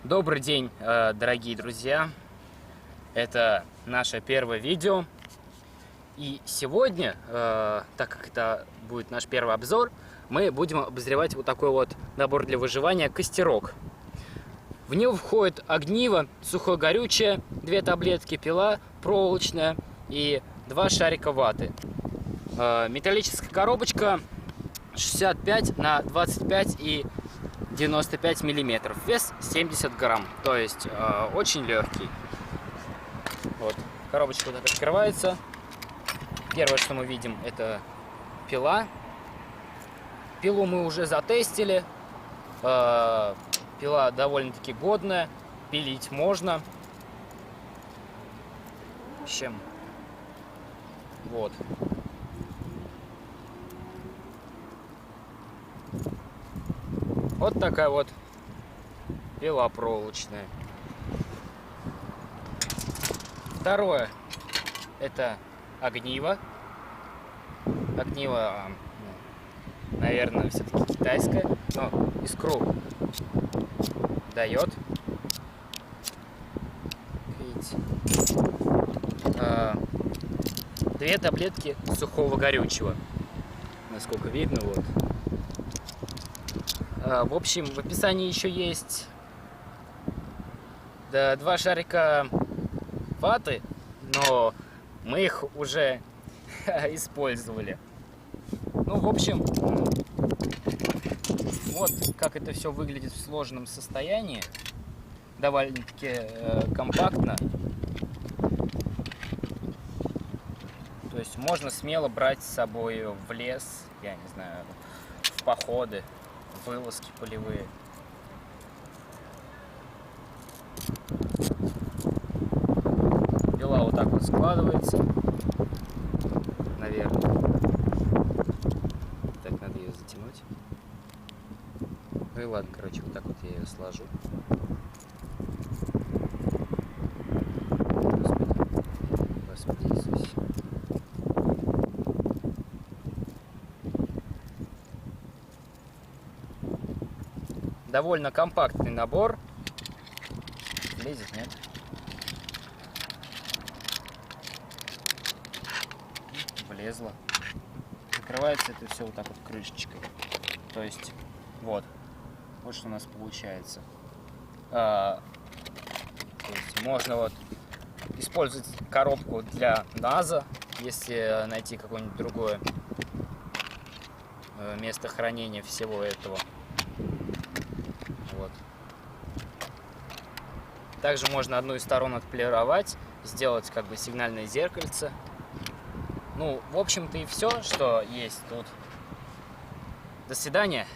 Добрый день, дорогие друзья! Это наше первое видео. И сегодня, так как это будет наш первый обзор, мы будем обозревать вот такой вот набор для выживания «Костерок». В него входит огниво, сухое горючее, 2 таблетки, пила проволочная и 2 шарика ваты. Металлическая коробочка 65 на 25 и 95 миллиметров, вес 70 грамм, то есть очень легкий. Вот, коробочка вот так открывается. Первое, что мы видим, это пила. Пилу мы уже затестили. Пила довольно-таки годная, пилить можно. В общем, вот. Вот такая вот пила проволочная. Второе, это огниво. Огниво, наверное, все-таки китайское, но искру дает. Видите? 2 таблетки сухого горючего, насколько видно, вот. В общем, в описании еще есть 2 шарика ваты, но мы их уже использовали. Ну, в общем, вот как это все выглядит в сложном состоянии. Довольно-таки компактно. То есть можно смело брать с собой в лес, я не знаю, в походы, вылазки полевые. Пила вот так вот складывается, наверное. Так, надо ее затянуть. Ну и ладно, короче, вот так вот я ее сложу. Господи Иисусе. Довольно компактный набор. Лезет, нет? Влезло. Закрывается это все вот так вот крышечкой. То есть, вот что у нас получается. То есть можно вот использовать коробку для НАЗа, если найти какое-нибудь другое место хранения всего этого. Вот. Также можно одну из сторон отполировать, сделать как бы сигнальное зеркальце. Ну, в общем-то и все, что есть тут. До свидания.